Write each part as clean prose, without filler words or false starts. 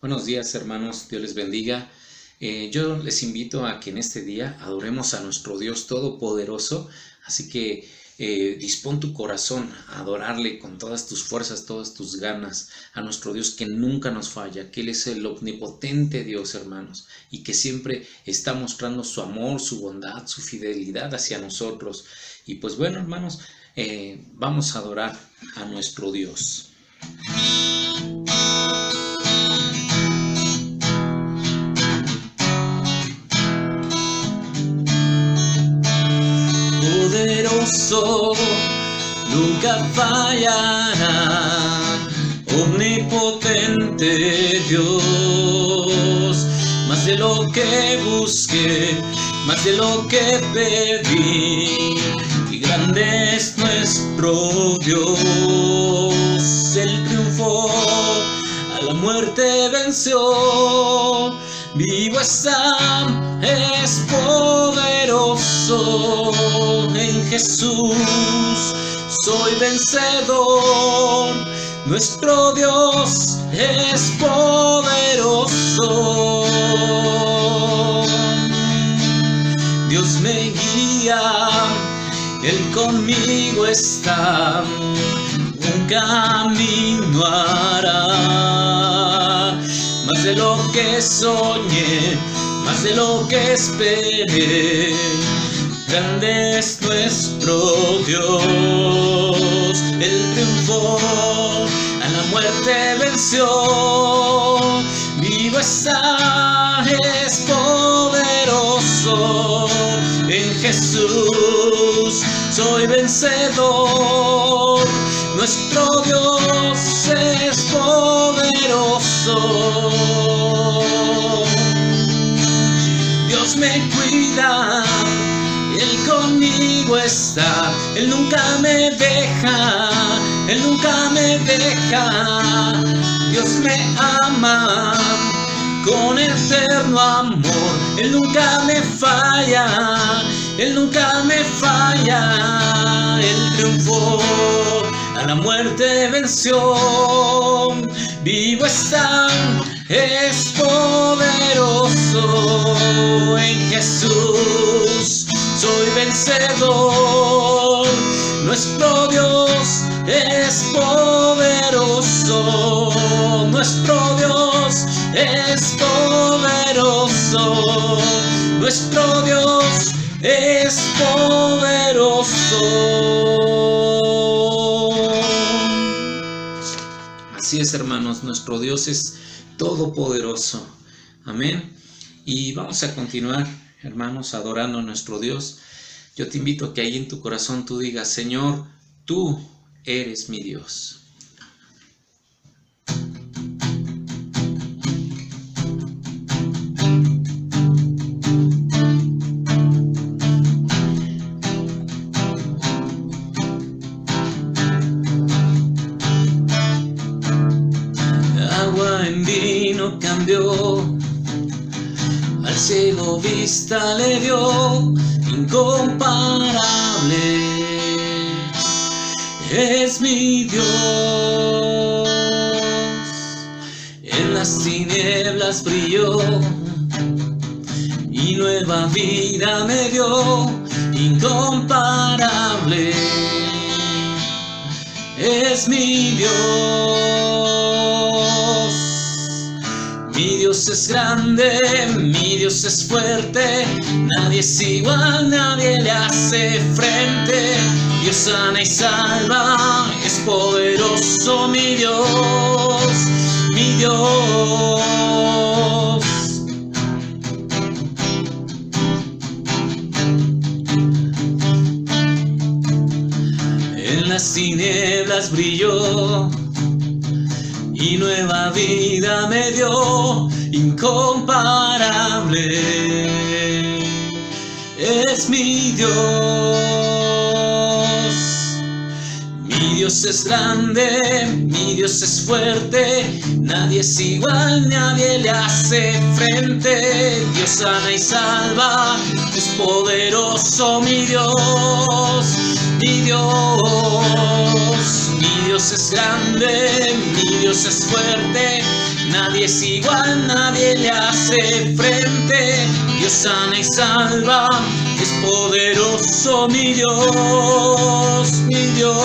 Buenos días, hermanos, Dios les bendiga. Yo les invito a que en este día adoremos a nuestro Dios Todopoderoso, así que dispón tu corazón a adorarle con todas tus fuerzas, todas tus ganas, a nuestro Dios que nunca nos falla, que Él es el omnipotente Dios, hermanos, y que siempre está mostrando su amor, su bondad, su fidelidad hacia nosotros. Y pues bueno, hermanos, vamos a adorar a nuestro Dios. Poderoso, nunca fallará, omnipotente Dios, más de lo que busqué, más de lo que pedí, y grande es nuestro Dios. Él triunfó, a la muerte venció, vivo está, es poderoso. En Jesús soy vencedor, nuestro Dios es poderoso. Dios me guía, Él conmigo está, un camino hará, más de lo que soñé, más de lo que esperé. Grande es nuestro Dios, Él triunfó, a la muerte venció, vivo está, es poderoso. En Jesús soy vencedor, nuestro Dios es poderoso. Dios me cuida, Él conmigo está, Él nunca me deja, Él nunca me deja. Dios me ama con eterno amor, Él nunca me falla, Él nunca me falla. Él triunfó, a la muerte venció, vivo está, es poderoso. En Jesús soy vencedor, nuestro Dios es poderoso, nuestro Dios es poderoso, nuestro Dios es poderoso. Así es, hermanos, nuestro Dios es todopoderoso. Amén. Y vamos a continuar, hermanos, adorando a nuestro Dios. Yo te invito a que ahí en tu corazón tú digas: Señor, tú eres mi Dios. Agua en vino cambió, al ciego vista le dio, incomparable es mi Dios. En las tinieblas brilló y nueva vida me dio, incomparable es mi Dios. Mi Dios es grande, mi Dios es fuerte, nadie es igual, nadie le hace frente. Dios sana y salva, es poderoso mi Dios, mi Dios. En las tinieblas brilló y nueva vida me dio, incomparable es mi Dios. Mi Dios es grande, mi Dios es fuerte, nadie es igual, nadie le hace frente. Dios sana y salva, es poderoso mi Dios, mi Dios. Mi Dios es grande, mi Dios es fuerte, nadie es igual, nadie le hace frente. Dios sana y salva, es poderoso mi Dios, mi Dios.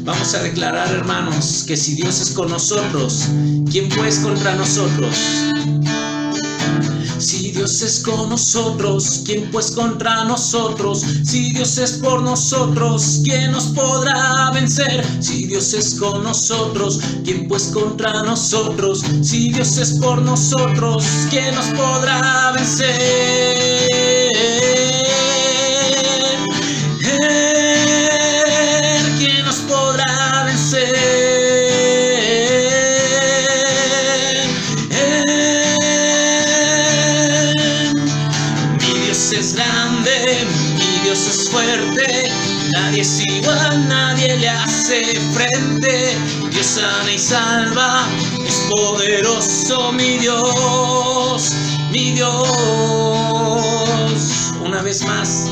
Vamos a declarar, hermanos, que si Dios es con nosotros, ¿quién pues contra nosotros? Si Dios es con nosotros, ¿quién pues contra nosotros? Si Dios es por nosotros, ¿quién nos podrá vencer? Si Dios es con nosotros, ¿quién pues contra nosotros? Si Dios es por nosotros, ¿quién nos podrá vencer? ¿Quién nos podrá vencer? Es grande, mi Dios es fuerte, nadie es igual, nadie le hace frente. Dios sana y salva, es poderoso mi Dios, mi Dios. Una vez más,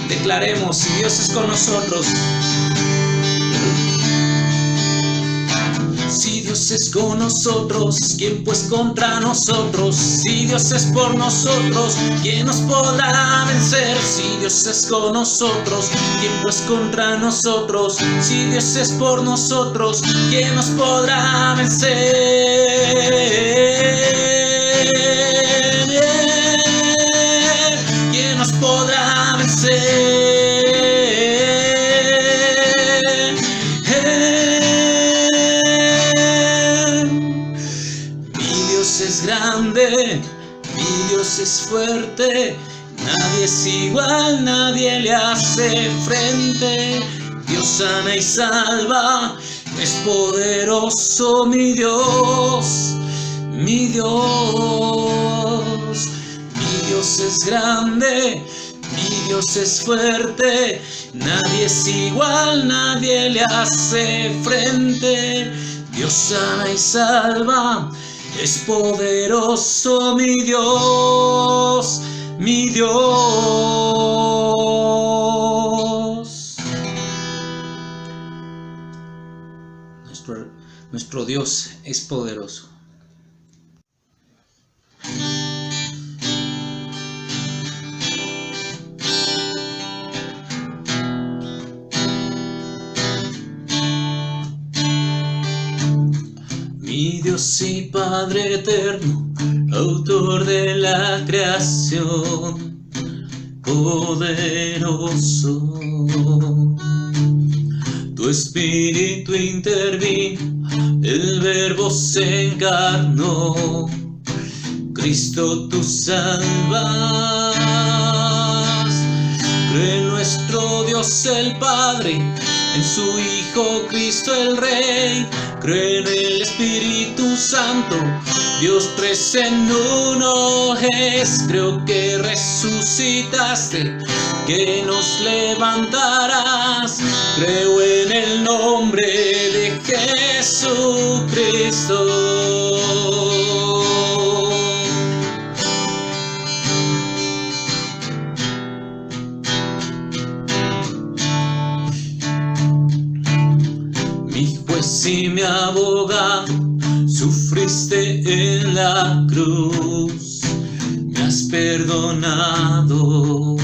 declaremos, si Dios es con nosotros. Si Dios es con nosotros, ¿quién pues contra nosotros? Si Dios es por nosotros, ¿quién nos podrá vencer? Si Dios es con nosotros, ¿quién pues contra nosotros? Si Dios es por nosotros, ¿quién nos podrá vencer? ¿Quién nos podrá vencer? Es grande, mi Dios es fuerte, nadie es igual, nadie le hace frente. Dios sana y salva, es poderoso mi Dios, mi Dios. Mi Dios es grande, mi Dios es fuerte, nadie es igual, nadie le hace frente. Dios sana y salva, es poderoso mi Dios, mi Dios. Nuestro Dios es poderoso. Mi Dios y Padre eterno, autor de la creación, poderoso. Tu espíritu intervino, el verbo se encarnó, Cristo tú salvas. Cree en nuestro Dios el Padre, en su Hijo Cristo el Rey. Cree en el Espíritu Santo, Dios tres en uno es. Creo que resucitaste, que nos levantarás. Creo en el nombre de Jesucristo. Si mi abogado, sufriste en la cruz, me has perdonado.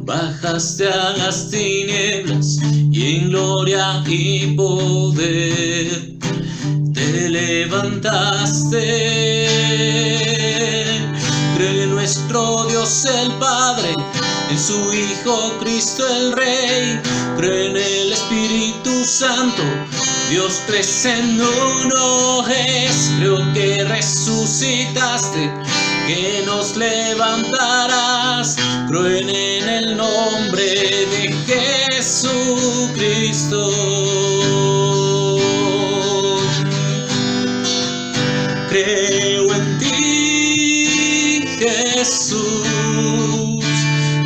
Bajaste a las tinieblas y en gloria y poder te levantaste. Cree en nuestro Dios el Padre, en su Hijo Cristo el Rey. Cree en el Espíritu Santo, Dios tres en uno es. Creo que resucitaste, que nos levantarás. Creo en el nombre de Jesucristo. Creo en ti, Jesús.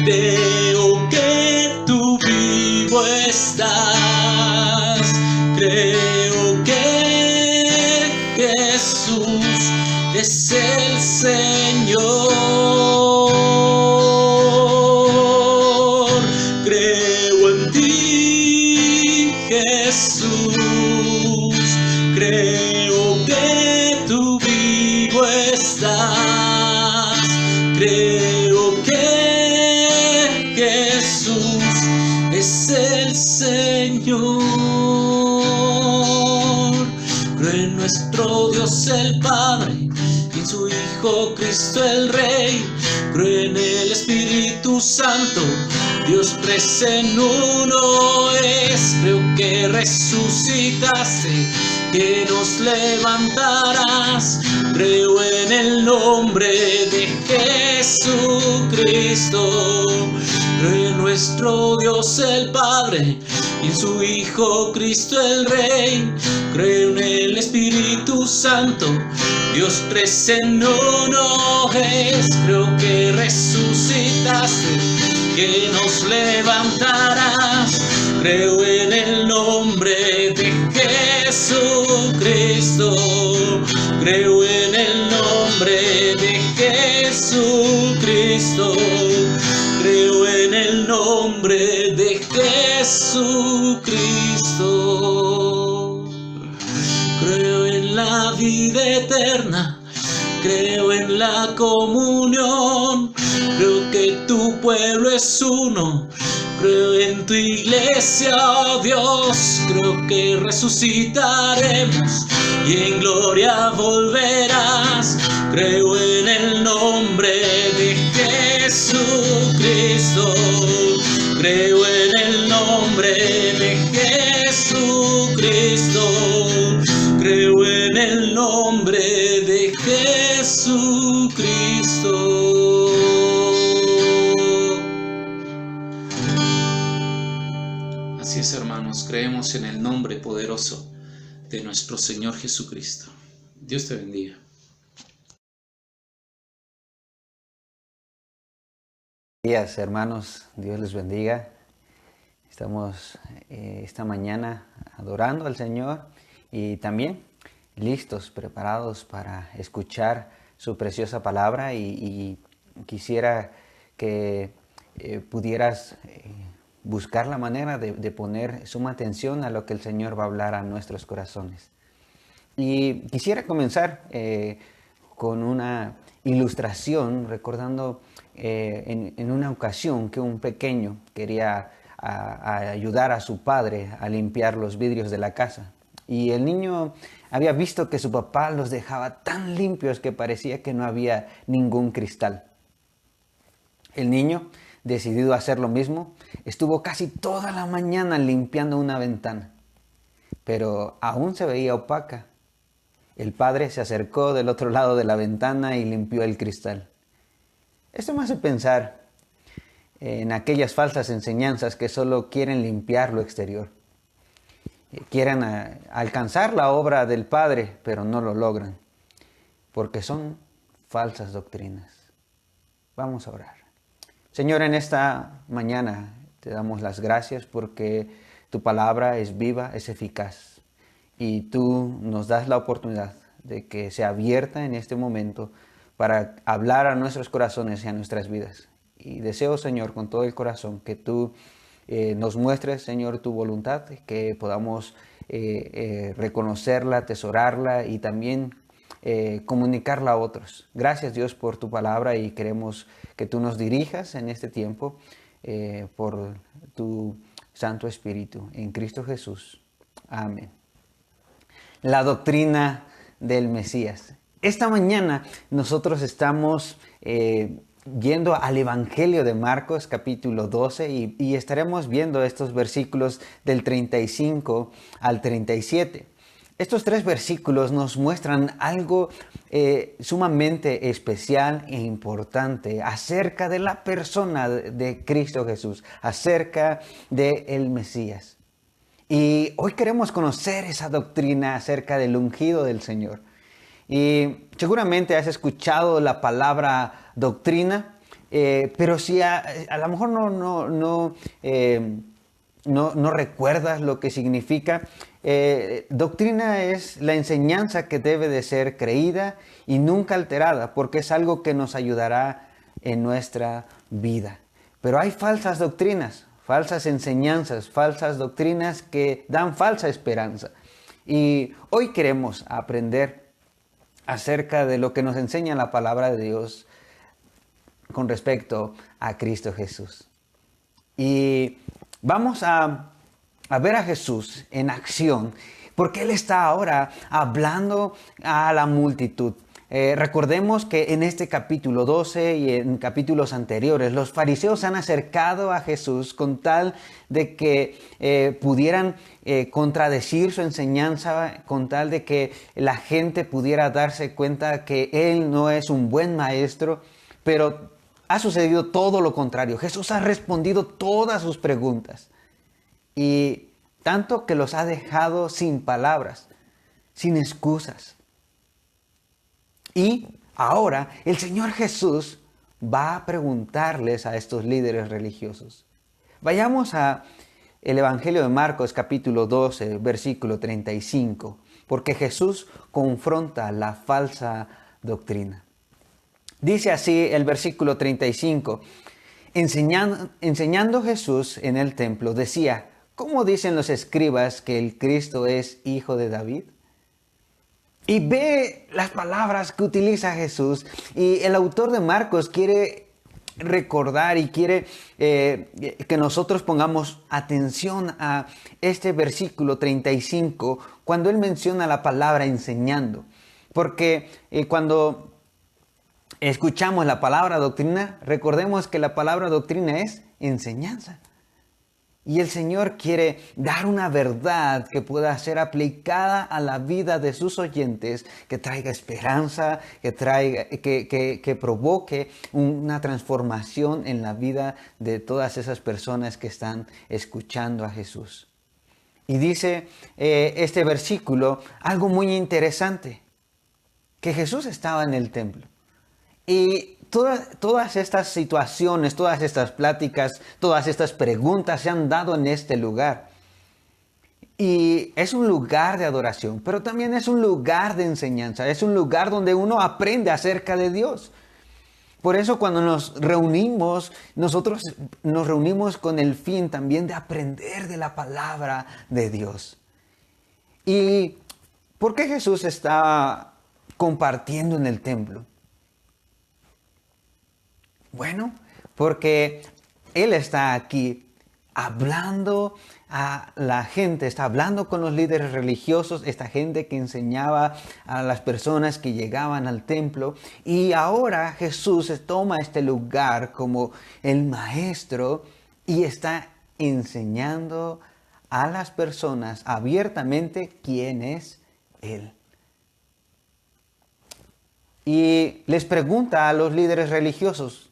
Creo que tú vivo estás. Creo que Jesús es el Señor. Creo en ti, Jesús. Creo que Jesús es el Señor. Creo en nuestro Dios el Padre y en su Hijo Cristo el Rey. Creo en el Espíritu Santo, Dios tres en uno es. Creo que resucitaste, que nos levantarás. Creo en el nombre de Jesucristo. Creo en nuestro Dios el Padre y en su Hijo Cristo el Rey. Creo en el Espíritu Santo, Dios tres en uno es. Creo que resucitaste, que nos levantarás. Creo en el nombre de Jesucristo. Creo en el nombre de Jesucristo. Creo en el nombre de Jesucristo. Creo en la vida eterna. Creo en la comunión. Creo que tu pueblo es uno. Creo en tu iglesia, oh Dios. Creo que resucitaremos y en gloria volverás. Creo en el nombre de Jesucristo. Creo en el nombre de Jesucristo. Creo en el nombre de Jesucristo. Así es, hermanos, creemos en el nombre poderoso de nuestro Señor Jesucristo. Dios te bendiga. Buenos días, hermanos, Dios les bendiga. Estamos esta mañana adorando al Señor y también listos, preparados para escuchar su preciosa palabra y quisiera que pudieras buscar la manera de poner suma atención a lo que el Señor va a hablar a nuestros corazones. Y quisiera comenzar con una ilustración, recordando en una ocasión que un pequeño quería ayudar a su padre a limpiar los vidrios de la casa. Y el niño había visto que su papá los dejaba tan limpios que parecía que no había ningún cristal. El niño, decidido a hacer lo mismo, estuvo casi toda la mañana limpiando una ventana, pero aún se veía opaca. El padre se acercó del otro lado de la ventana y limpió el cristal. Esto me hace pensar en aquellas falsas enseñanzas que solo quieren limpiar lo exterior. Quieren alcanzar la obra del Padre, pero no lo logran, porque son falsas doctrinas. Vamos a orar. Señor, en esta mañana te damos las gracias porque tu palabra es viva, es eficaz, y tú nos das la oportunidad de que sea abierta en este momento para hablar a nuestros corazones y a nuestras vidas. Y deseo, Señor, con todo el corazón que tú nos muestres, Señor, tu voluntad, que podamos reconocerla, atesorarla y también comunicarla a otros. Gracias, Dios, por tu palabra, y queremos que tú nos dirijas en este tiempo por tu Santo Espíritu. En Cristo Jesús. Amén. La doctrina del Mesías. Esta mañana nosotros estamos yendo al Evangelio de Marcos, capítulo 12, y estaremos viendo estos versículos del 35 al 37. Estos 3 versículos nos muestran algo sumamente especial e importante acerca de la persona de Cristo Jesús, acerca del Mesías. Y hoy queremos conocer esa doctrina acerca del ungido del Señor. Y seguramente has escuchado la palabra doctrina, pero si a lo mejor no recuerdas lo que significa. Doctrina es la enseñanza que debe de ser creída y nunca alterada, porque es algo que nos ayudará en nuestra vida. Pero hay falsas doctrinas, falsas enseñanzas, falsas doctrinas que dan falsa esperanza. Y hoy queremos aprender acerca de lo que nos enseña la palabra de Dios con respecto a Cristo Jesús. Y vamos a ver a Jesús en acción, porque Él está ahora hablando a la multitud. Recordemos que en este capítulo 12 y en capítulos anteriores, los fariseos se han acercado a Jesús con tal de que pudieran contradecir su enseñanza, con tal de que la gente pudiera darse cuenta que Él no es un buen maestro, pero ha sucedido todo lo contrario. Jesús ha respondido todas sus preguntas, y tanto que los ha dejado sin palabras, sin excusas. Y ahora el Señor Jesús va a preguntarles a estos líderes religiosos. Vayamos a el Evangelio de Marcos capítulo 12, versículo 35, porque Jesús confronta la falsa doctrina. Dice así el versículo 35, enseñando Jesús en el templo, decía, ¿cómo dicen los escribas que el Cristo es hijo de David? Y ve las palabras que utiliza Jesús, y el autor de Marcos quiere recordar y quiere que nosotros pongamos atención a este versículo 35 cuando él menciona la palabra enseñando. Porque cuando escuchamos la palabra doctrina, recordemos que la palabra doctrina es enseñanza. Y el Señor quiere dar una verdad que pueda ser aplicada a la vida de sus oyentes, que traiga esperanza, que provoque una transformación en la vida de todas esas personas que están escuchando a Jesús. Y dice este versículo algo muy interesante, que Jesús estaba en el templo. Y todas estas situaciones, todas estas pláticas, todas estas preguntas se han dado en este lugar. Y es un lugar de adoración, pero también es un lugar de enseñanza. Es un lugar donde uno aprende acerca de Dios. Por eso cuando nos reunimos, nosotros nos reunimos con el fin también de aprender de la palabra de Dios. ¿Y por qué Jesús está compartiendo en el templo? Bueno, porque Él está aquí hablando a la gente, está hablando con los líderes religiosos, esta gente que enseñaba a las personas que llegaban al templo. Y ahora Jesús toma este lugar como el maestro y está enseñando a las personas abiertamente quién es Él. Y les pregunta a los líderes religiosos.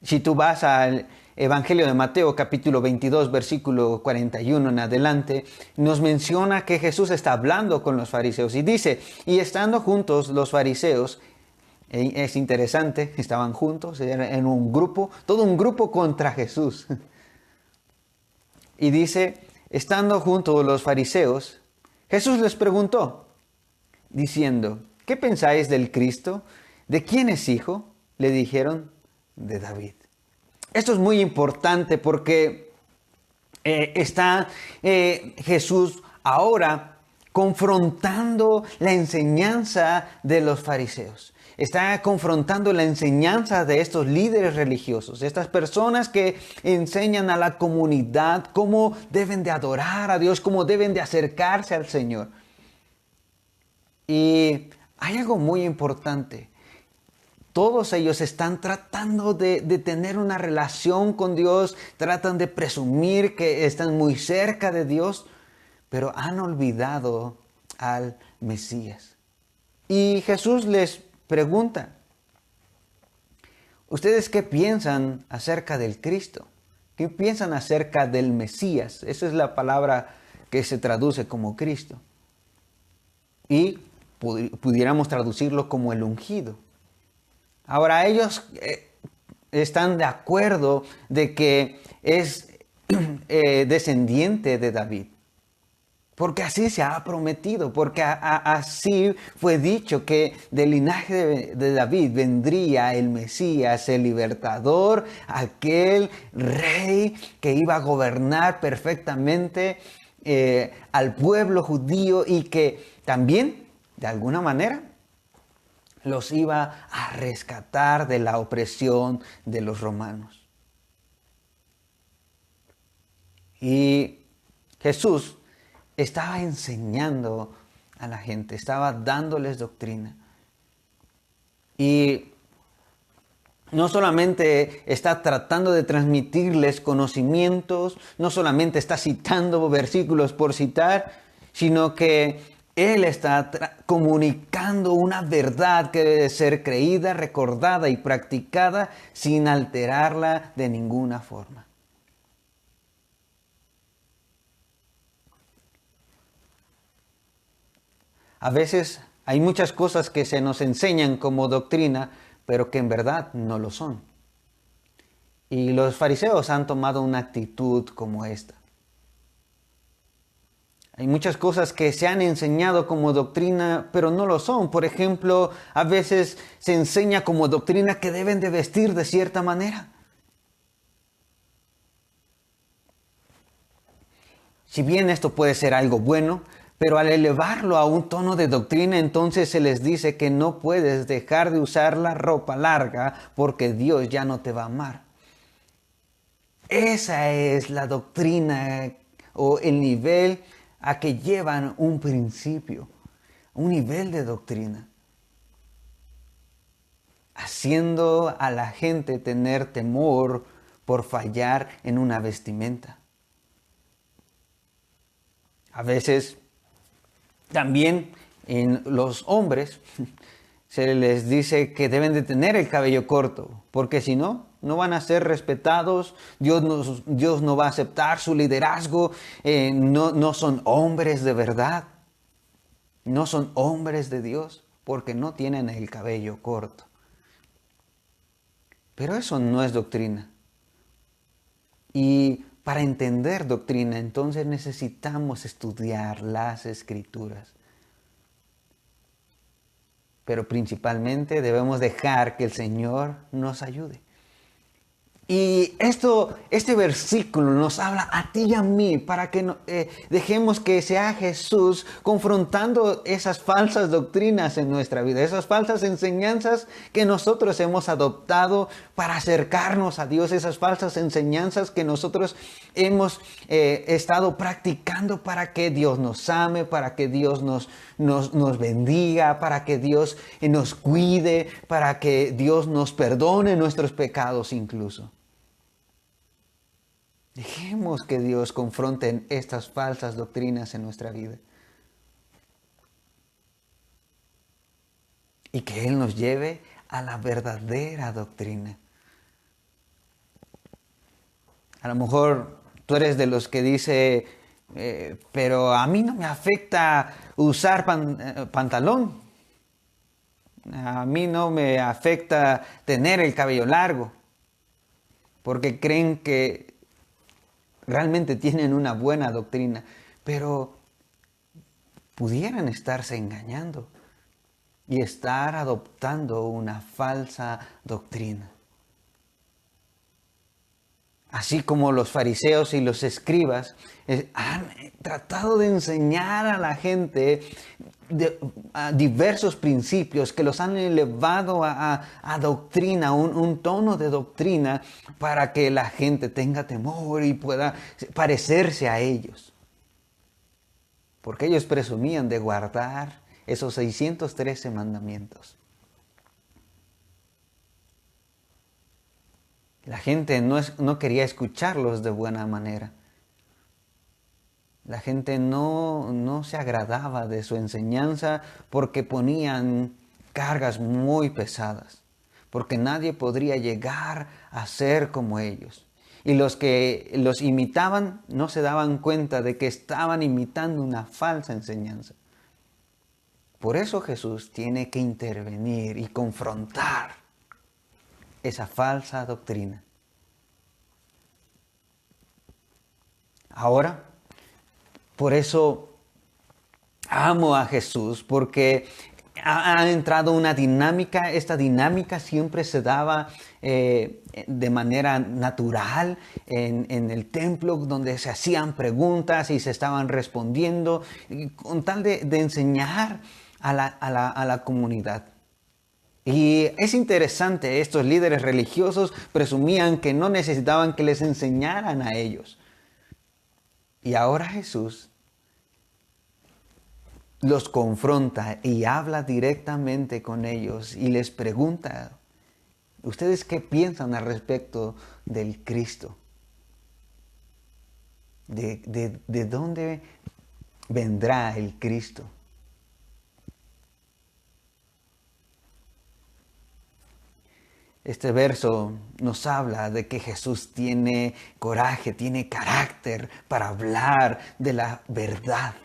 Si tú vas al Evangelio de Mateo capítulo 22 versículo 41 en adelante, nos menciona que Jesús está hablando con los fariseos y dice, y estando juntos los fariseos, es interesante, estaban juntos en un grupo, todo un grupo contra Jesús. Y dice, estando juntos los fariseos, Jesús les preguntó, diciendo, ¿qué pensáis del Cristo? ¿De quién es hijo? Le dijeron, de David. Esto es muy importante porque está Jesús ahora confrontando la enseñanza de los fariseos. Está confrontando la enseñanza de estos líderes religiosos, estas personas que enseñan a la comunidad cómo deben de adorar a Dios, cómo deben de acercarse al Señor. Y hay algo muy importante. Todos ellos están tratando de tener una relación con Dios, tratan de presumir que están muy cerca de Dios, pero han olvidado al Mesías. Y Jesús les pregunta, ¿ustedes qué piensan acerca del Cristo? ¿Qué piensan acerca del Mesías? Esa es la palabra que se traduce como Cristo. Y pudiéramos traducirlo como el ungido. Ahora ellos están de acuerdo de que es descendiente de David, porque así se ha prometido, porque así fue dicho que del linaje de David vendría el Mesías, el libertador, aquel rey que iba a gobernar perfectamente al pueblo judío y que también, de alguna manera, los iba a rescatar de la opresión de los romanos. Y Jesús estaba enseñando a la gente, estaba dándoles doctrina. Y no solamente está tratando de transmitirles conocimientos, no solamente está citando versículos por citar, sino que Él está comunicando una verdad que debe ser creída, recordada y practicada sin alterarla de ninguna forma. A veces hay muchas cosas que se nos enseñan como doctrina, pero que en verdad no lo son. Y los fariseos han tomado una actitud como esta. Hay muchas cosas que se han enseñado como doctrina, pero no lo son. Por ejemplo, a veces se enseña como doctrina que deben de vestir de cierta manera. Si bien esto puede ser algo bueno, pero al elevarlo a un tono de doctrina, entonces se les dice que no puedes dejar de usar la ropa larga porque Dios ya no te va a amar. Esa es la doctrina o el nivel a que llevan un principio, un nivel de doctrina, haciendo a la gente tener temor por fallar en una vestimenta. A veces también en los hombres se les dice que deben de tener el cabello corto, porque si no, no van a ser respetados, Dios no va a aceptar su liderazgo, no son hombres de verdad, no son hombres de Dios, porque no tienen el cabello corto. Pero eso no es doctrina. Y para entender doctrina, entonces necesitamos estudiar las Escrituras. Pero principalmente debemos dejar que el Señor nos ayude. Y este versículo nos habla a ti y a mí para que dejemos que sea Jesús confrontando esas falsas doctrinas en nuestra vida, esas falsas enseñanzas que nosotros hemos adoptado para acercarnos a Dios, esas falsas enseñanzas que nosotros hemos estado practicando para que Dios nos ame, para que Dios nos bendiga, para que Dios nos cuide, para que Dios nos perdone nuestros pecados incluso. Dejemos que Dios confronte estas falsas doctrinas en nuestra vida. Y que Él nos lleve a la verdadera doctrina. A lo mejor tú eres de los que dice, pero a mí no me afecta usar pantalón. A mí no me afecta tener el cabello largo. Porque creen que realmente tienen una buena doctrina, pero pudieran estarse engañando y estar adoptando una falsa doctrina. Así como los fariseos y los escribas han tratado de enseñar a la gente a diversos principios que los han elevado a doctrina, un tono de doctrina para que la gente tenga temor y pueda parecerse a ellos. Porque ellos presumían de guardar esos 613 mandamientos. La gente no quería escucharlos de buena manera. La gente no se agradaba de su enseñanza porque ponían cargas muy pesadas, porque nadie podría llegar a ser como ellos. Y los que los imitaban no se daban cuenta de que estaban imitando una falsa enseñanza. Por eso Jesús tiene que intervenir y confrontar esa falsa doctrina. Ahora, por eso amo a Jesús, porque ha entrado una dinámica. Esta dinámica siempre se daba de manera natural en el templo, donde se hacían preguntas y se estaban respondiendo, con tal de enseñar a la comunidad. Y es interesante, estos líderes religiosos presumían que no necesitaban que les enseñaran a ellos. Y ahora Jesús los confronta y habla directamente con ellos y les pregunta, ¿ustedes qué piensan al respecto del Cristo? ¿De dónde vendrá el Cristo? Este verso nos habla de que Jesús tiene coraje, tiene carácter para hablar de la verdad.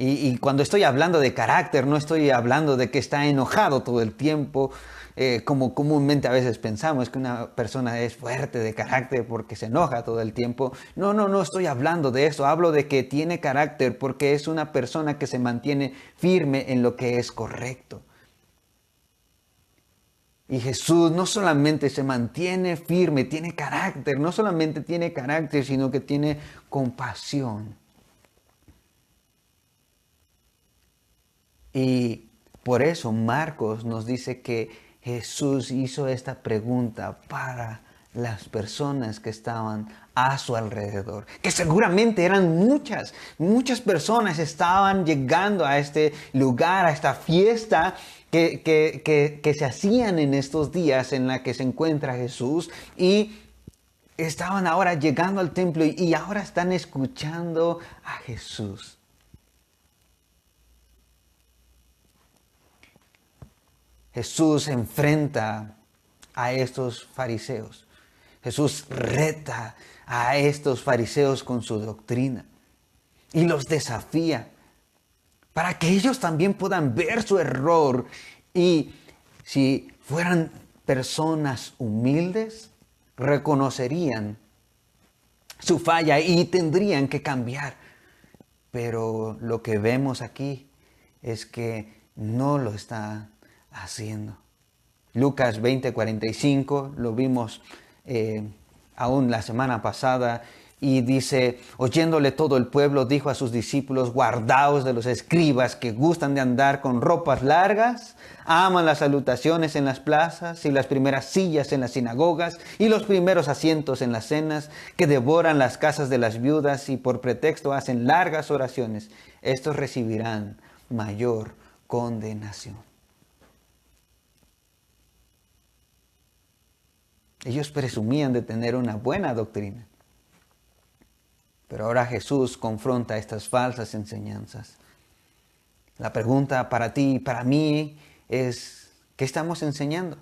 Y cuando estoy hablando de carácter, no estoy hablando de que está enojado todo el tiempo, como comúnmente a veces pensamos que una persona es fuerte de carácter porque se enoja todo el tiempo. No estoy hablando de eso. Hablo de que tiene carácter porque es una persona que se mantiene firme en lo que es correcto. Y Jesús no solamente se mantiene firme, tiene carácter, no solamente tiene carácter, sino que tiene compasión. Y por eso Marcos nos dice que Jesús hizo esta pregunta para las personas que estaban a su alrededor, que seguramente eran muchas personas estaban llegando a este lugar, a esta fiesta que se hacían en estos días en la que se encuentra Jesús, y estaban ahora llegando al templo y ahora están escuchando a Jesús. Jesús enfrenta a estos fariseos. Jesús reta a estos fariseos con su doctrina y los desafía para que ellos también puedan ver su error, y si fueran personas humildes, reconocerían su falla y tendrían que cambiar. Pero lo que vemos aquí es que no lo está haciendo. Lucas 20:45, lo vimos aún la semana pasada, y dice, oyéndole todo el pueblo, dijo a sus discípulos, guardaos de los escribas que gustan de andar con ropas largas, aman las salutaciones en las plazas y las primeras sillas en las sinagogas y los primeros asientos en las cenas, que devoran las casas de las viudas y por pretexto hacen largas oraciones. Estos recibirán mayor condenación. Ellos presumían de tener una buena doctrina. Pero ahora Jesús confronta estas falsas enseñanzas. La pregunta para ti y para mí es, ¿qué estamos enseñando?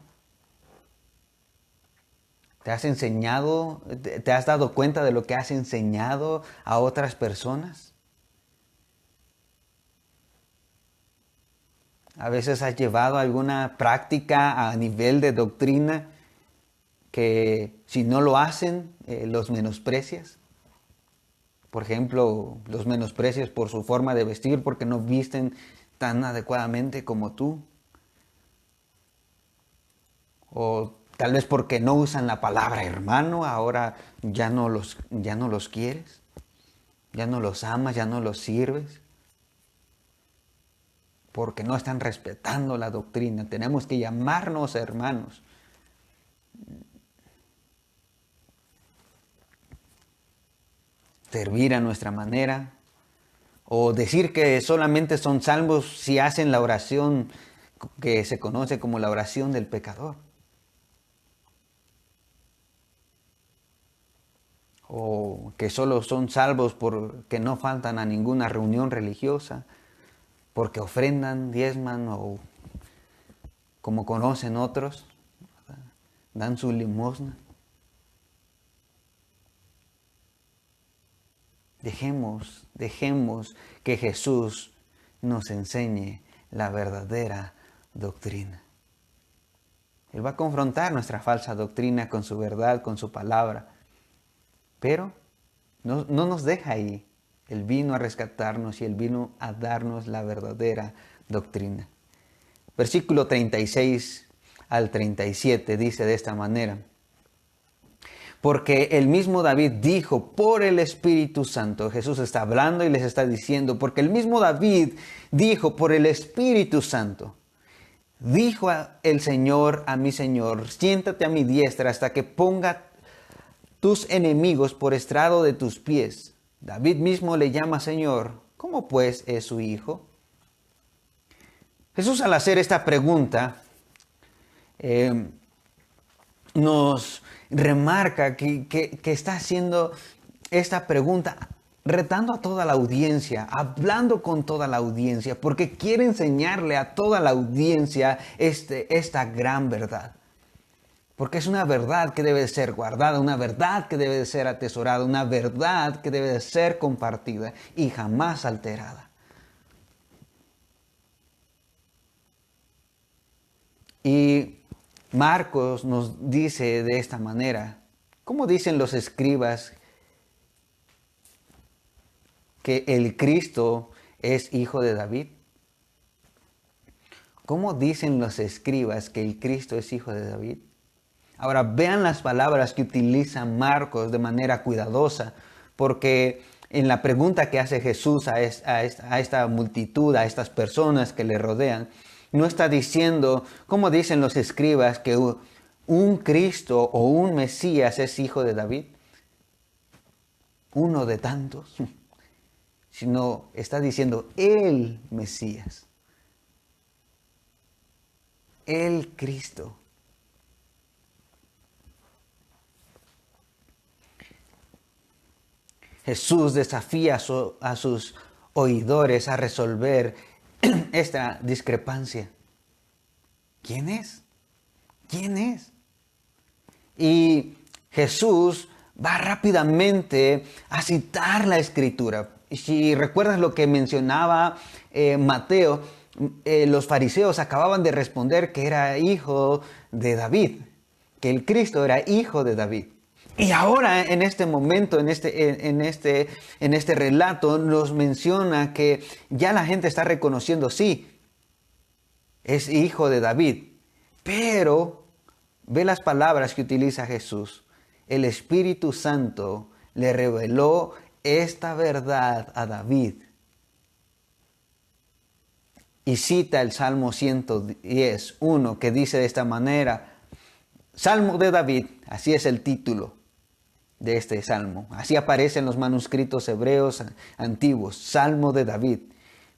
¿Te has enseñado, te has dado cuenta de lo que has enseñado a otras personas? A veces has llevado alguna práctica a nivel de doctrina que si no lo hacen, los menosprecias. Por ejemplo, los menosprecias por su forma de vestir porque no visten tan adecuadamente como tú. O tal vez porque no usan la palabra hermano, ahora ya no los quieres, ya no los amas, ya no los sirves. Porque no están respetando la doctrina. Tenemos que llamarnos hermanos. Servir a nuestra manera, o decir que solamente son salvos si hacen la oración que se conoce como la oración del pecador, o que solo son salvos porque no faltan a ninguna reunión religiosa, porque ofrendan, diezman, o como conocen otros, dan su limosna. Dejemos que Jesús nos enseñe la verdadera doctrina. Él va a confrontar nuestra falsa doctrina con su verdad, con su palabra. Pero no nos deja ahí. Él vino a rescatarnos y Él vino a darnos la verdadera doctrina. Versículo 36 al 37 dice de esta manera. Porque el mismo David dijo por el Espíritu Santo. Jesús está hablando y les está diciendo, porque el mismo David dijo por el Espíritu Santo, Dijo el Señor a mi Señor, siéntate a mi diestra hasta que ponga tus enemigos por estrado de tus pies. David mismo le llama Señor. ¿Cómo pues es su hijo? Jesús, al hacer esta pregunta, nos remarca que está haciendo esta pregunta retando a toda la audiencia, hablando con toda la audiencia, porque quiere enseñarle a toda la audiencia esta gran verdad. Porque es una verdad que debe de ser guardada, una verdad que debe de ser atesorada, una verdad que debe de ser compartida y jamás alterada. Y Marcos nos dice de esta manera, ¿cómo dicen los escribas que el Cristo es hijo de David? ¿Cómo dicen los escribas que el Cristo es hijo de David? Ahora vean las palabras que utiliza Marcos de manera cuidadosa, porque en la pregunta que hace Jesús a esta multitud, a estas personas que le rodean, no está diciendo, como dicen los escribas, que un Cristo o un Mesías es hijo de David, uno de tantos, sino está diciendo el Mesías, el Cristo. Jesús desafía a sus oidores a resolver esta discrepancia. ¿Quién es? ¿Quién es? Y Jesús va rápidamente a citar la Escritura. Y si recuerdas lo que mencionaba Mateo, los fariseos acababan de responder que era hijo de David, que el Cristo era hijo de David. Y ahora en este momento, en este relato, nos menciona que ya la gente está reconociendo, sí, es hijo de David. Pero ve las palabras que utiliza Jesús. El Espíritu Santo le reveló esta verdad a David. Y cita el Salmo 110:1, que dice de esta manera, Salmo de David, así es el título de este salmo. Así aparece en los manuscritos hebreos antiguos, Salmo de David.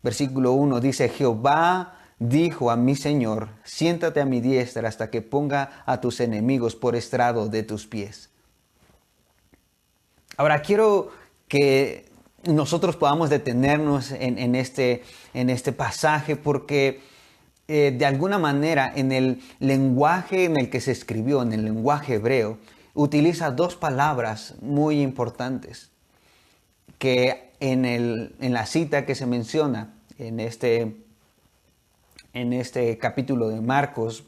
Versículo 1 dice, Jehová dijo a mi Señor, siéntate a mi diestra hasta que ponga a tus enemigos por estrado de tus pies. Ahora quiero que nosotros podamos detenernos en este pasaje porque de alguna manera en el lenguaje en el que se escribió, en el lenguaje hebreo, utiliza dos palabras muy importantes que en la cita que se menciona en este capítulo de Marcos,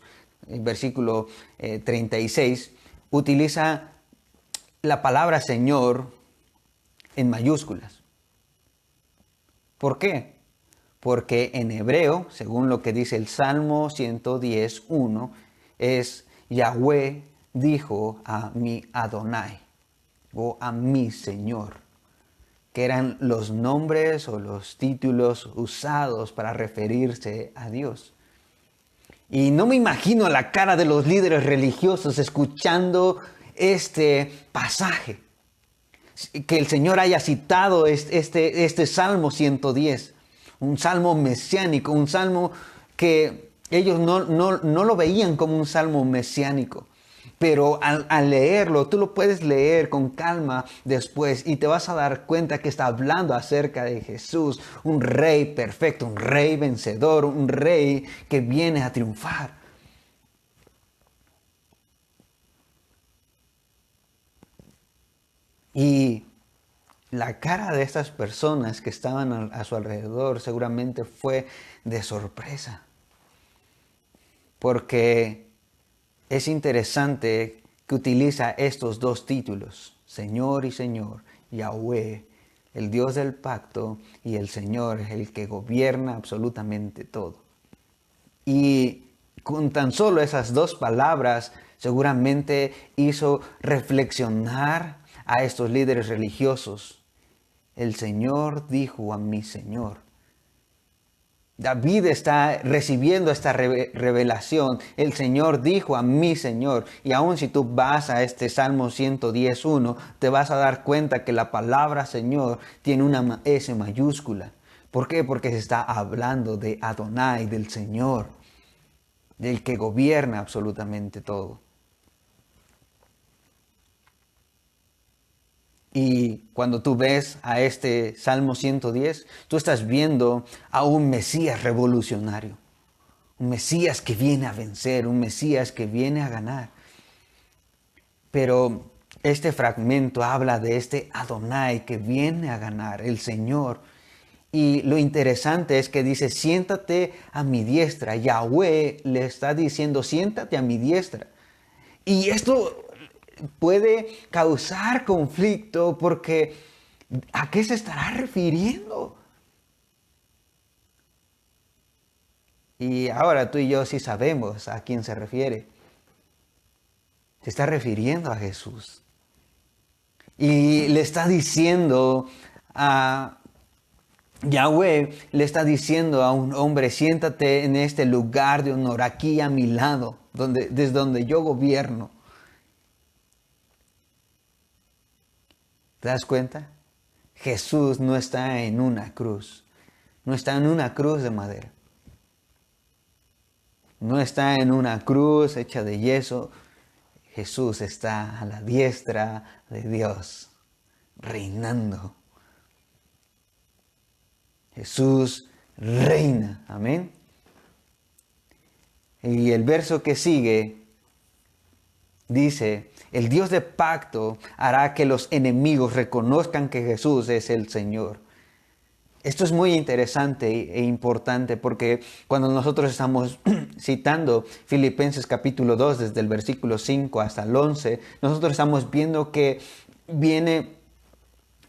versículo 36, utiliza la palabra Señor en mayúsculas. ¿Por qué? Porque en hebreo, según lo que dice el Salmo 110:1, es Yahweh dijo a mi Adonai, o a mi Señor, que eran los nombres o los títulos usados para referirse a Dios. Y no me imagino la cara de los líderes religiosos escuchando este pasaje, que el Señor haya citado este Salmo 110, un salmo mesiánico, un salmo que ellos no lo veían como un salmo mesiánico. Pero al leerlo, tú lo puedes leer con calma después y te vas a dar cuenta que está hablando acerca de Jesús, un rey perfecto, un rey vencedor, un rey que viene a triunfar. Y la cara de estas personas que estaban a su alrededor seguramente fue de sorpresa. Porque es interesante que utiliza estos dos títulos, Señor y Señor, Yahweh, el Dios del pacto, y el Señor, el que gobierna absolutamente todo. Y con tan solo esas dos palabras, seguramente hizo reflexionar a estos líderes religiosos. El Señor dijo a mi Señor. David está recibiendo esta revelación. El Señor dijo a mi Señor. Y aun si tú vas a este Salmo 110:1, te vas a dar cuenta que la palabra Señor tiene una S mayúscula. ¿Por qué? Porque se está hablando de Adonai, del Señor, del que gobierna absolutamente todo. Y cuando tú ves a este Salmo 110, tú estás viendo a un Mesías revolucionario. Un Mesías que viene a vencer, un Mesías que viene a ganar. Pero este fragmento habla de este Adonai que viene a ganar, el Señor. Y lo interesante es que dice, siéntate a mi diestra. Yahweh le está diciendo, siéntate a mi diestra. Y esto puede causar conflicto porque ¿a qué se estará refiriendo? Y ahora tú y yo sí sabemos a quién se refiere. Se está refiriendo a Jesús. Y le está diciendo a Yahweh, le está diciendo a un hombre, siéntate en este lugar de honor, aquí a mi lado, desde donde yo gobierno. ¿Te das cuenta? Jesús no está en una cruz. No está en una cruz de madera. No está en una cruz hecha de yeso. Jesús está a la diestra de Dios, reinando. Jesús reina. Amén. Y el verso que sigue dice, el Dios de pacto hará que los enemigos reconozcan que Jesús es el Señor. Esto es muy interesante e importante porque cuando nosotros estamos citando Filipenses capítulo 2 desde el versículo 5 hasta el 11, nosotros estamos viendo que viene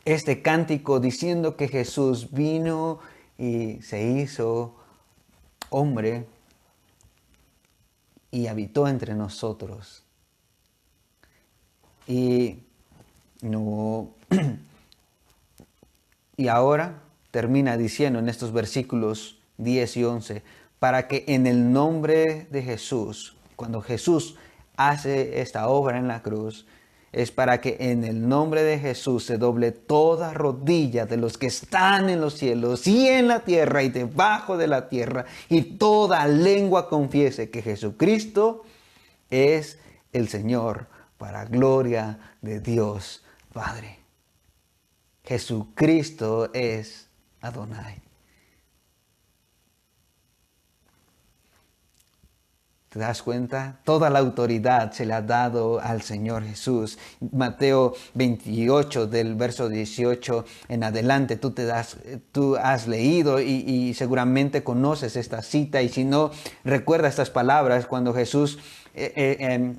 este cántico diciendo que Jesús vino y se hizo hombre y habitó entre nosotros. Y ahora termina diciendo en estos versículos 10 y 11, para que en el nombre de Jesús, cuando Jesús hace esta obra en la cruz, es para que en el nombre de Jesús se doble toda rodilla de los que están en los cielos y en la tierra y debajo de la tierra, y toda lengua confiese que Jesucristo es el Señor, para gloria de Dios Padre. Jesucristo es Adonai. ¿Te das cuenta? Toda la autoridad se le ha dado al Señor Jesús. Mateo 28 del verso 18 en adelante, tú has leído y seguramente conoces esta cita. Y si no, recuerda estas palabras cuando Jesús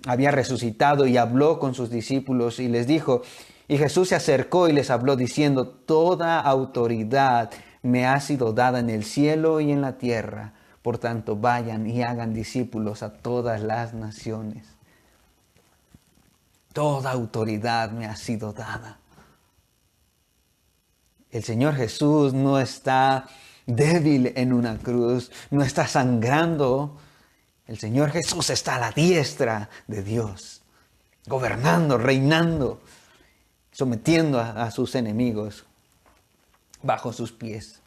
había resucitado y habló con sus discípulos y les dijo, y Jesús se acercó y les habló diciendo, toda autoridad me ha sido dada en el cielo y en la tierra. Por tanto, vayan y hagan discípulos a todas las naciones. Toda autoridad me ha sido dada. El Señor Jesús no está débil en una cruz, no está sangrando. El Señor Jesús está a la diestra de Dios, gobernando, reinando, sometiendo a sus enemigos bajo sus pies.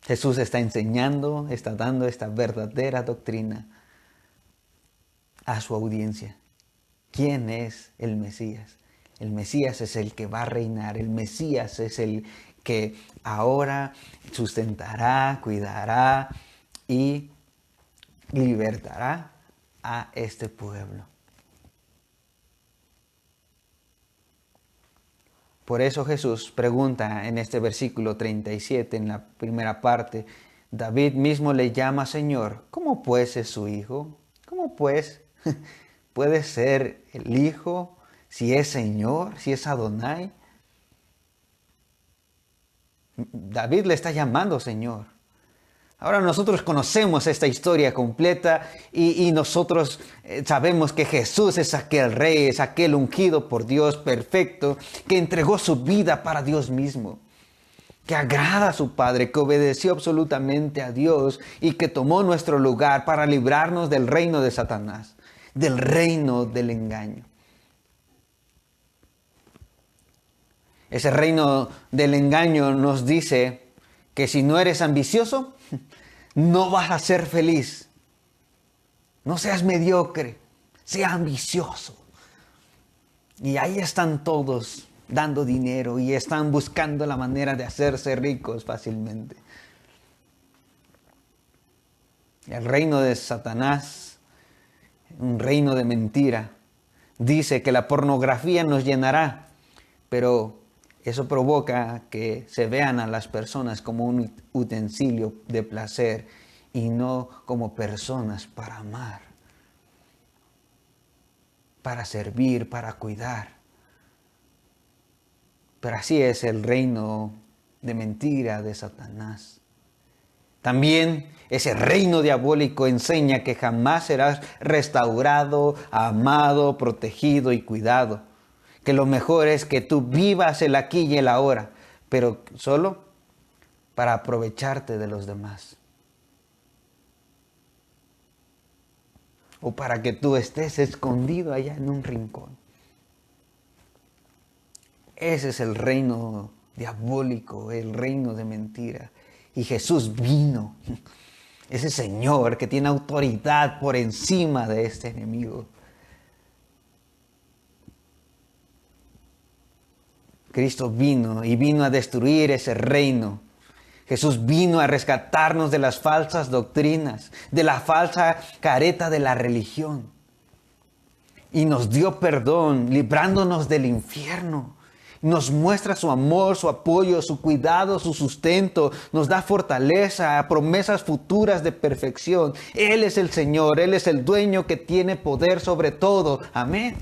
Jesús está enseñando, está dando esta verdadera doctrina a su audiencia. ¿Quién es el Mesías? El Mesías es el que va a reinar. El Mesías es el que ahora sustentará, cuidará y libertará a este pueblo. Por eso Jesús pregunta en este versículo 37, en la primera parte, David mismo le llama Señor. ¿Cómo pues es su hijo? ¿Cómo pues puede ser el hijo si es Señor, si es Adonai? David le está llamando Señor. Ahora nosotros conocemos esta historia completa y nosotros sabemos que Jesús es aquel rey, es aquel ungido por Dios perfecto que entregó su vida para Dios mismo. que agrada a su Padre, que obedeció absolutamente a Dios y que tomó nuestro lugar para librarnos del reino de Satanás, del reino del engaño. Ese reino del engaño nos dice que si no eres ambicioso, no vas a ser feliz. No seas mediocre, sea ambicioso. Y ahí están todos dando dinero y están buscando la manera de hacerse ricos fácilmente. El reino de Satanás, un reino de mentira, dice que la pornografía nos llenará, pero eso provoca que se vean a las personas como un utensilio de placer y no como personas para amar, para servir, para cuidar. Pero así es el reino de mentira de Satanás. También ese reino diabólico enseña que jamás serás restaurado, amado, protegido y cuidado. Que lo mejor es que tú vivas el aquí y el ahora, pero solo para aprovecharte de los demás. O para que tú estés escondido allá en un rincón. Ese es el reino diabólico, el reino de mentira. Y Jesús vino, ese Señor que tiene autoridad por encima de este enemigo. Cristo vino y vino a destruir ese reino. Jesús vino a rescatarnos de las falsas doctrinas, de la falsa careta de la religión. Y nos dio perdón, librándonos del infierno. Nos muestra su amor, su apoyo, su cuidado, su sustento. Nos da fortaleza, promesas futuras de perfección. Él es el Señor, Él es el dueño que tiene poder sobre todo. Amén.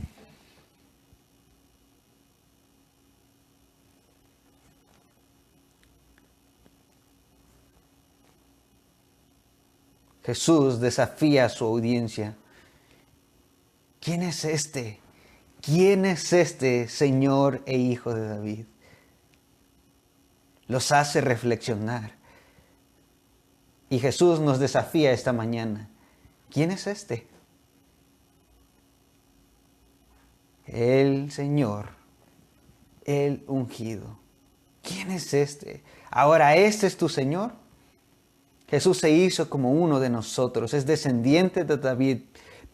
Jesús desafía a su audiencia. ¿Quién es este? ¿Quién es este Señor e Hijo de David? Los hace reflexionar. Y Jesús nos desafía esta mañana. ¿Quién es este? El Señor, el ungido. ¿Quién es este? Ahora, ¿este es tu Señor? Jesús se hizo como uno de nosotros, es descendiente de David,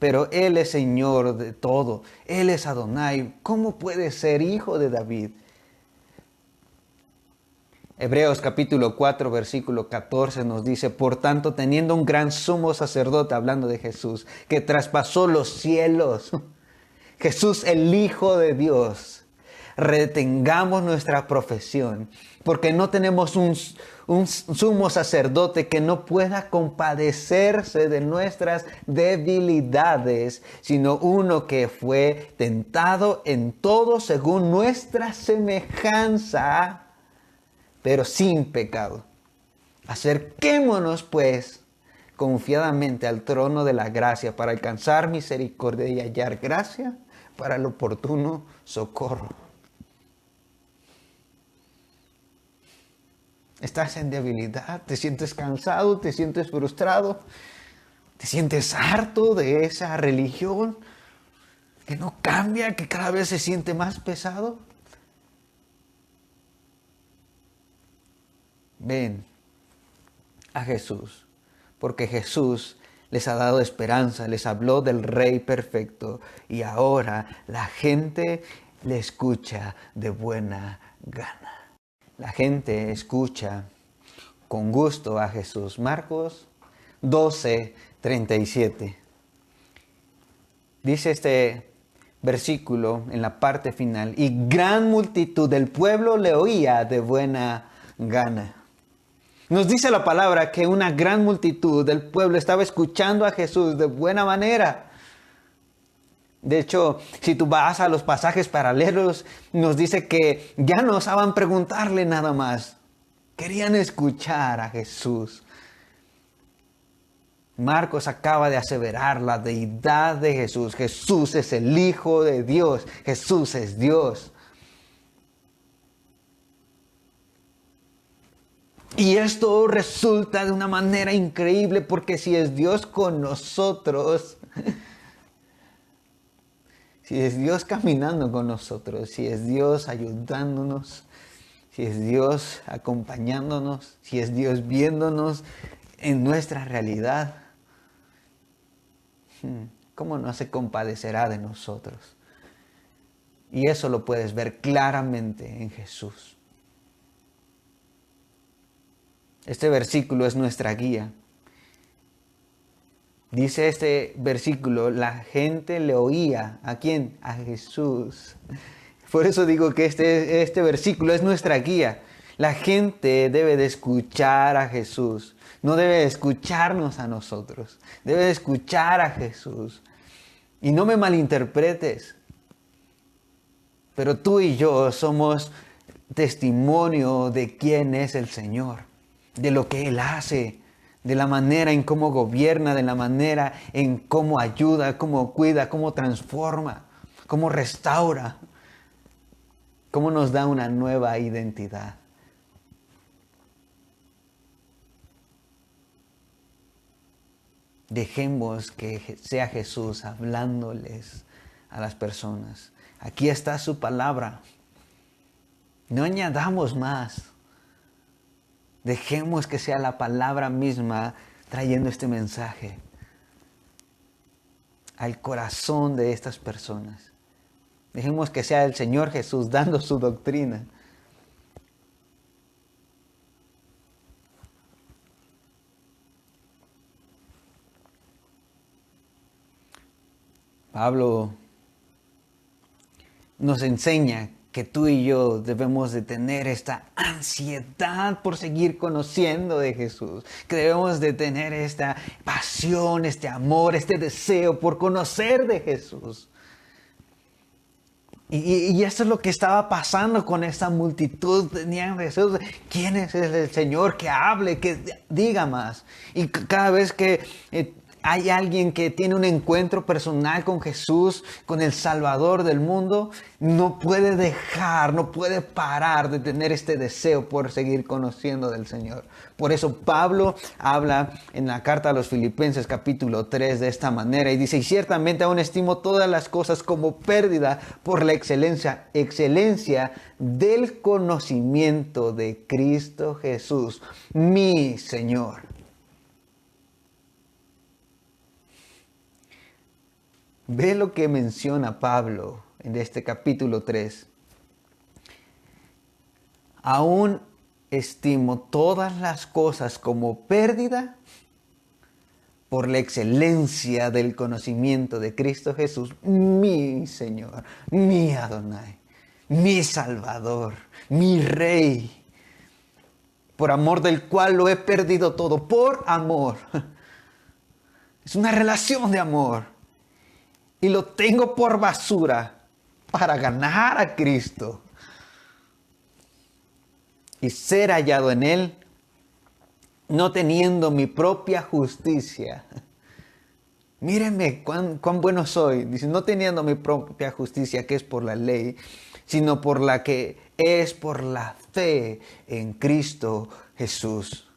pero Él es Señor de todo. Él es Adonai. ¿Cómo puede ser hijo de David? Hebreos capítulo 4, versículo 14 nos dice, por tanto, teniendo un gran sumo sacerdote, hablando de Jesús, que traspasó los cielos, Jesús el Hijo de Dios, retengamos nuestra profesión, porque no tenemos un sumo sacerdote que no pueda compadecerse de nuestras debilidades, sino uno que fue tentado en todo según nuestra semejanza, pero sin pecado. Acerquémonos, pues, confiadamente al trono de la gracia para alcanzar misericordia y hallar gracia para el oportuno socorro. ¿Estás en debilidad? ¿Te sientes cansado? ¿Te sientes frustrado? ¿Te sientes harto de esa religión que no cambia, que cada vez se siente más pesado? Ven a Jesús, porque Jesús les ha dado esperanza, les habló del Rey perfecto y ahora la gente le escucha de buena gana. La gente escucha con gusto a Jesús. Marcos 12, 37. Dice este versículo en la parte final, y gran multitud del pueblo le oía de buena gana. Nos dice la palabra que una gran multitud del pueblo estaba escuchando a Jesús de buena manera. De hecho, si tú vas a los pasajes paralelos, nos dice que ya no osaban preguntarle nada más. Querían escuchar a Jesús. Marcos acaba de aseverar la deidad de Jesús. Jesús es el Hijo de Dios. Jesús es Dios. Y esto resulta de una manera increíble porque si es Dios con nosotros, si es Dios caminando con nosotros, si es Dios ayudándonos, si es Dios acompañándonos, si es Dios viéndonos en nuestra realidad, ¿cómo no se compadecerá de nosotros? Y eso lo puedes ver claramente en Jesús. Este versículo es nuestra guía. Dice este versículo, la gente le oía. ¿A quién? A Jesús. Por eso digo que este versículo es nuestra guía. La gente debe de escuchar a Jesús. No debe de escucharnos a nosotros. Debe de escuchar a Jesús. Y no me malinterpretes. Pero tú y yo somos testimonio de quién es el Señor. De lo que Él hace. De la manera en cómo gobierna. De la manera en cómo ayuda, cómo cuida, cómo transforma, cómo restaura. Cómo nos da una nueva identidad. Dejemos que sea Jesús hablándoles a las personas. Aquí está su palabra. No añadamos más. Dejemos que sea la palabra misma trayendo este mensaje al corazón de estas personas. Dejemos que sea el Señor Jesús dando su doctrina. Pablo nos enseña que tú y yo debemos de tener esta ansiedad por seguir conociendo de Jesús. Que debemos de tener esta pasión, este amor, este deseo por conocer de Jesús. Y eso es lo que estaba pasando con esta multitud. Tenían Jesús. ¿Quién es el Señor? Que hable, que diga más. Y cada vez que hay alguien que tiene un encuentro personal con Jesús, con el Salvador del mundo, no puede dejar, no puede parar de tener este deseo por seguir conociendo del Señor. Por eso Pablo habla en la carta a los Filipenses capítulo 3 de esta manera y dice, y ciertamente aún estimo todas las cosas como pérdida por la excelencia del conocimiento de Cristo Jesús, mi Señor. Ve lo que menciona Pablo en este capítulo 3. Aún estimo todas las cosas como pérdida por la excelencia del conocimiento de Cristo Jesús, mi Señor, mi Adonai, mi Salvador, mi Rey, por amor del cual lo he perdido todo, por amor. Es una relación de amor. Y lo tengo por basura para ganar a Cristo y ser hallado en Él, no teniendo mi propia justicia. Mírenme cuán bueno soy. Dice, no teniendo mi propia justicia, que es por la ley, sino por la que es por la fe en Cristo Jesús.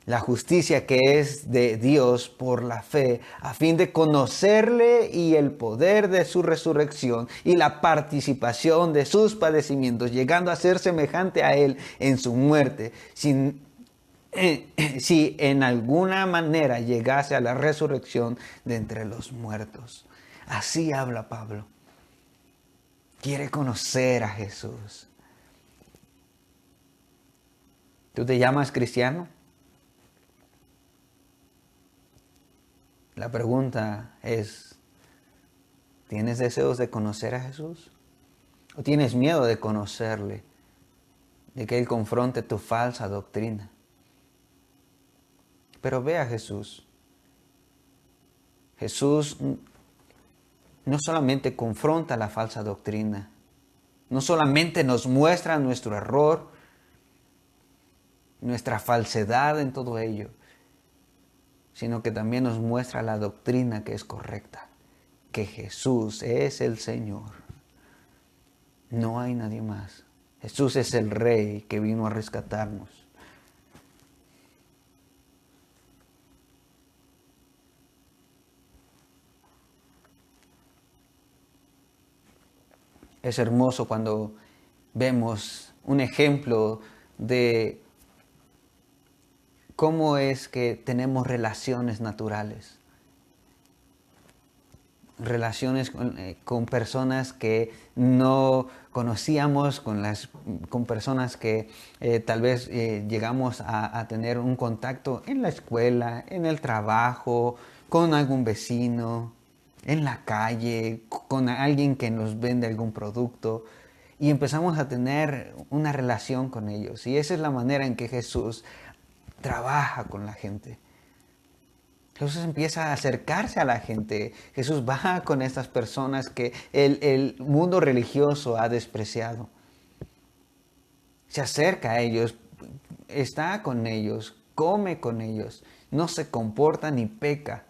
La justicia que es de Dios por la fe, a fin de conocerle y el poder de su resurrección y la participación de sus padecimientos, llegando a ser semejante a Él en su muerte, si en alguna manera llegase a la resurrección de entre los muertos. Así habla Pablo. Quiere conocer a Jesús. ¿Tú te llamas cristiano? La pregunta es, ¿tienes deseos de conocer a Jesús? ¿O tienes miedo de conocerle? De que Él confronte tu falsa doctrina. Pero ve a Jesús. Jesús no solamente confronta la falsa doctrina, no solamente nos muestra nuestro error, nuestra falsedad en todo ello, sino que también nos muestra la doctrina que es correcta, que Jesús es el Señor. No hay nadie más. Jesús es el Rey que vino a rescatarnos. Es hermoso cuando vemos un ejemplo de cómo es que tenemos relaciones naturales. Relaciones con personas que no conocíamos, con personas que tal vez llegamos a tener un contacto en la escuela, en el trabajo, con algún vecino, en la calle, con alguien que nos vende algún producto, y empezamos a tener una relación con ellos. Y esa es la manera en que Jesús trabaja con la gente. Jesús empieza a acercarse a la gente. Jesús va con estas personas que el mundo religioso ha despreciado. Se acerca a ellos, está con ellos, come con ellos. No se comporta ni peca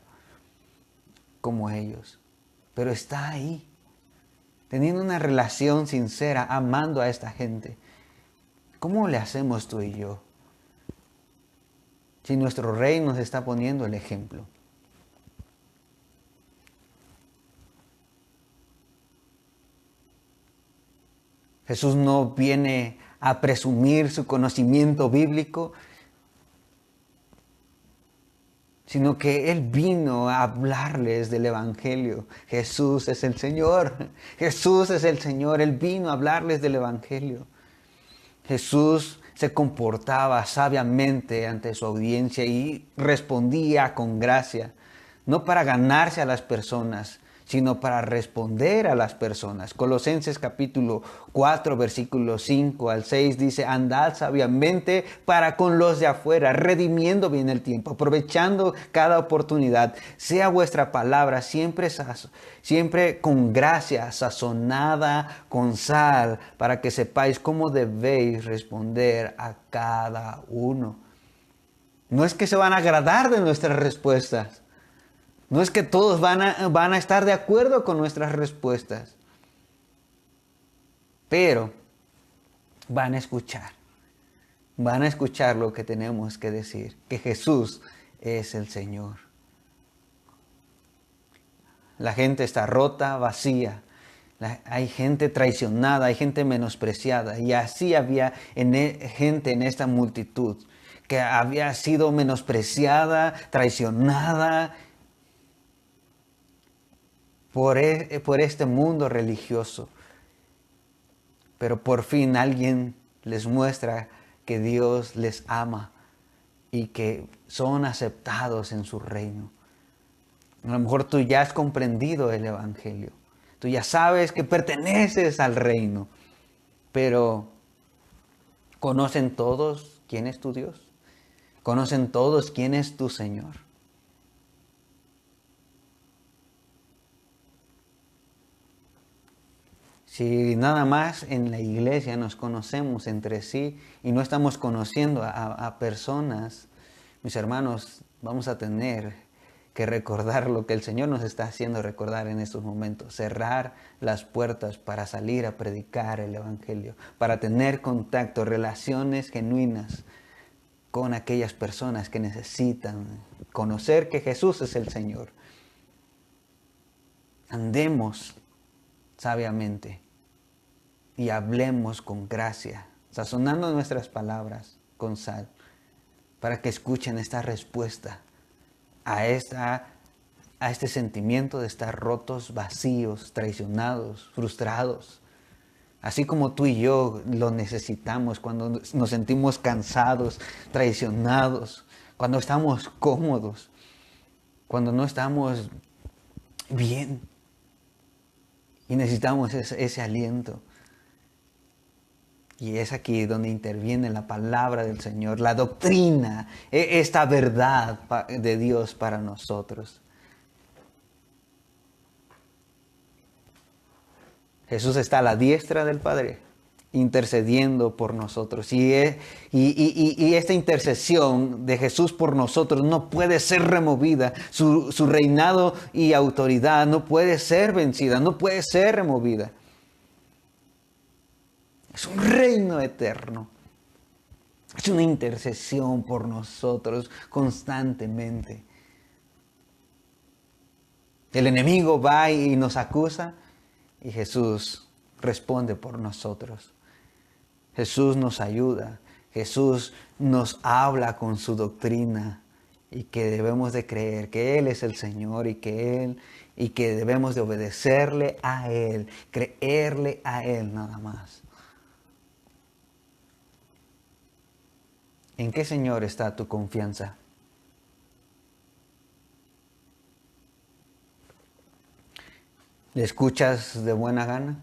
como ellos. Pero está ahí, teniendo una relación sincera, amando a esta gente. ¿Cómo le hacemos tú y yo? Si nuestro Rey nos está poniendo el ejemplo. Jesús no viene a presumir su conocimiento bíblico, sino que Él vino a hablarles del Evangelio. Jesús es el Señor. Jesús es el Señor. Él vino a hablarles del Evangelio. Jesús se comportaba sabiamente ante su audiencia y respondía con gracia, no para ganarse a las personas, sino para responder a las personas. Colosenses capítulo 4, versículos 5 al 6 dice: andad sabiamente para con los de afuera, redimiendo bien el tiempo, aprovechando cada oportunidad. Sea vuestra palabra siempre con gracia, sazonada con sal, para que sepáis cómo debéis responder a cada uno. No es que se van a agradar de nuestras respuestas. No es que todos van a estar de acuerdo con nuestras respuestas, pero van a escuchar lo que tenemos que decir, que Jesús es el Señor. La gente está rota, vacía, hay gente traicionada, hay gente menospreciada, y así había gente en esta multitud que había sido menospreciada, traicionada, por este mundo religioso. Pero por fin alguien les muestra que Dios les ama y que son aceptados en su reino. A lo mejor tú ya has comprendido el Evangelio. Tú ya sabes que perteneces al reino. Pero ¿conocen todos quién es tu Dios? ¿Conocen todos quién es tu Señor? Si nada más en la iglesia nos conocemos entre sí y no estamos conociendo a personas, mis hermanos, vamos a tener que recordar lo que el Señor nos está haciendo recordar en estos momentos. Cerrar las puertas para salir a predicar el Evangelio, para tener contacto, relaciones genuinas con aquellas personas que necesitan conocer que Jesús es el Señor. Andemos sabiamente y hablemos con gracia, sazonando nuestras palabras con sal, para que escuchen esta respuesta a este sentimiento de estar rotos, vacíos, traicionados, frustrados. Así como tú y yo lo necesitamos cuando nos sentimos cansados, traicionados, cuando estamos cómodos, cuando no estamos bien y necesitamos ese aliento. Y es aquí donde interviene la palabra del Señor, la doctrina, esta verdad de Dios para nosotros. Jesús está a la diestra del Padre, intercediendo por nosotros. Y esta intercesión de Jesús por nosotros no puede ser removida. Su reinado y autoridad no puede ser vencida, no puede ser removida. Es un reino eterno. Es una intercesión por nosotros constantemente. El enemigo va y nos acusa y Jesús responde por nosotros. Jesús nos ayuda. Jesús nos habla con su doctrina y que debemos de creer que Él es el Señor y que debemos de obedecerle a Él, creerle a Él nada más. ¿En qué Señor está tu confianza? ¿Le escuchas de buena gana?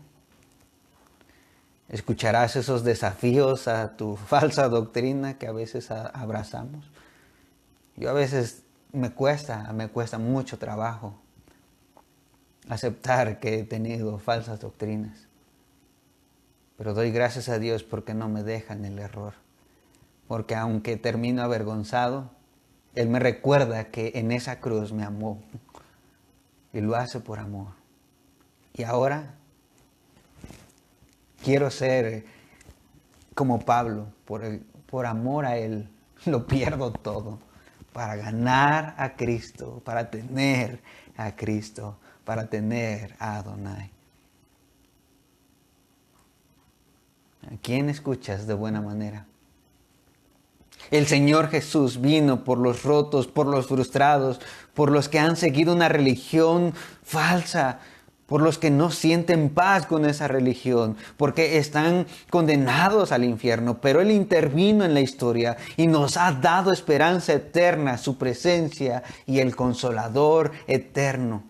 ¿Escucharás esos desafíos a tu falsa doctrina que a veces abrazamos? Yo a veces me cuesta mucho trabajo aceptar que he tenido falsas doctrinas. Pero doy gracias a Dios porque no me deja en el error. Porque aunque termino avergonzado, Él me recuerda que en esa cruz me amó. Y lo hace por amor. Y ahora quiero ser como Pablo. Por amor a Él lo pierdo todo. Para ganar a Cristo, para tener a Cristo, para tener a Adonai. ¿A quién escuchas de buena manera? El Señor Jesús vino por los rotos, por los frustrados, por los que han seguido una religión falsa, por los que no sienten paz con esa religión, porque están condenados al infierno. Pero Él intervino en la historia y nos ha dado esperanza eterna, su presencia y el Consolador eterno.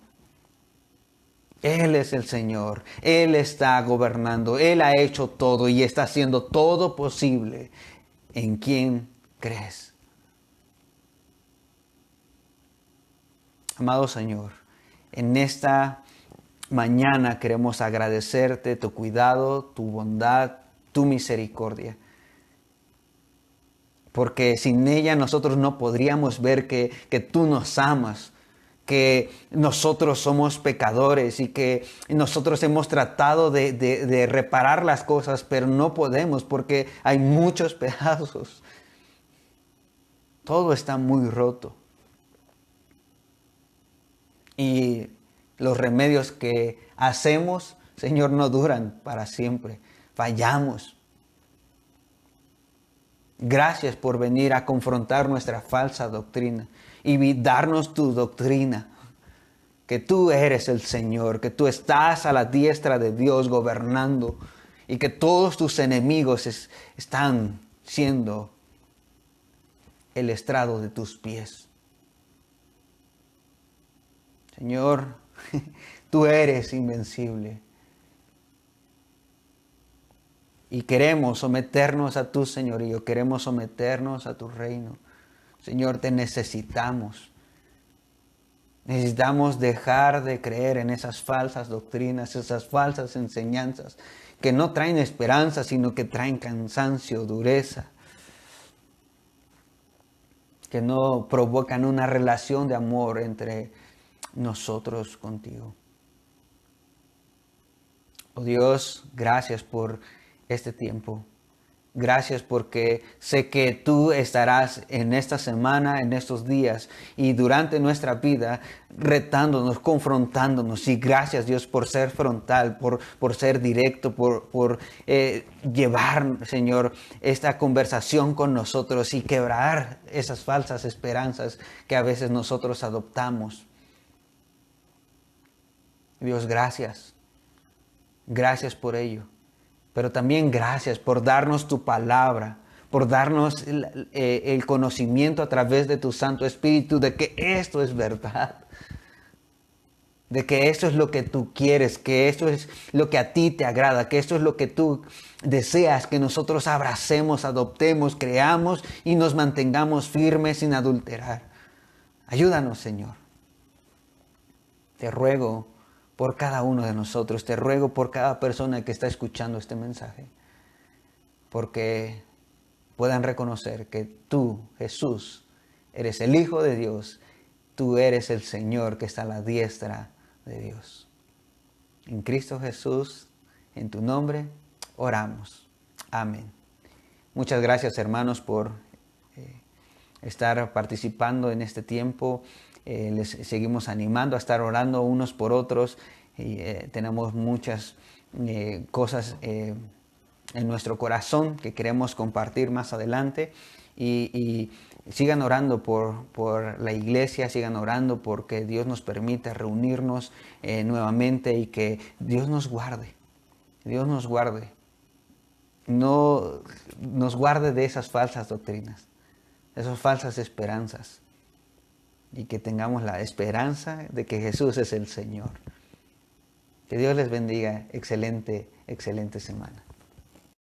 Él es el Señor, Él está gobernando, Él ha hecho todo y está haciendo todo posible. ¿En quién crees? Amado Señor, en esta mañana queremos agradecerte tu cuidado, tu bondad, tu misericordia. Porque sin ella nosotros no podríamos ver que tú nos amas, que nosotros somos pecadores y que nosotros hemos tratado de reparar las cosas, pero no podemos porque hay muchos pedazos. Todo está muy roto. Y los remedios que hacemos, Señor, no duran para siempre. Fallamos. Gracias por venir a confrontar nuestra falsa doctrina y darnos tu doctrina. Que tú eres el Señor, que tú estás a la diestra de Dios gobernando y que todos tus enemigos están siendo el estrado de tus pies. Señor, tú eres invencible. Y queremos someternos a tu señorío, queremos someternos a tu reino. Señor, te necesitamos. Necesitamos dejar de creer en esas falsas doctrinas, esas falsas enseñanzas que no traen esperanza, sino que traen cansancio, dureza, que no provocan una relación de amor entre nosotros contigo. Oh Dios, gracias por este tiempo. Gracias porque sé que tú estarás en esta semana, en estos días y durante nuestra vida retándonos, confrontándonos. Y gracias Dios por ser frontal, por ser directo, por llevar, Señor, esta conversación con nosotros y quebrar esas falsas esperanzas que a veces nosotros adoptamos. Dios, gracias. Gracias por ello. Pero también gracias por darnos tu palabra, por darnos el conocimiento a través de tu Santo Espíritu de que esto es verdad, de que esto es lo que tú quieres, que esto es lo que a ti te agrada, que esto es lo que tú deseas que nosotros abracemos, adoptemos, creamos y nos mantengamos firmes sin adulterar. Ayúdanos, Señor. Te ruego por cada uno de nosotros. Te ruego por cada persona que está escuchando este mensaje. Porque puedan reconocer que tú, Jesús, eres el Hijo de Dios. Tú eres el Señor que está a la diestra de Dios. En Cristo Jesús, en tu nombre, oramos. Amén. Muchas gracias, hermanos, por estar participando en este tiempo. Les seguimos animando a estar orando unos por otros y tenemos muchas cosas en nuestro corazón que queremos compartir más adelante. Y sigan orando por la iglesia, sigan orando porque Dios nos permita reunirnos nuevamente y que Dios nos guarde. Dios nos guarde. No nos guarde de esas falsas doctrinas, de esas falsas esperanzas. Y que tengamos la esperanza de que Jesús es el Señor. Que Dios les bendiga. Excelente, excelente semana.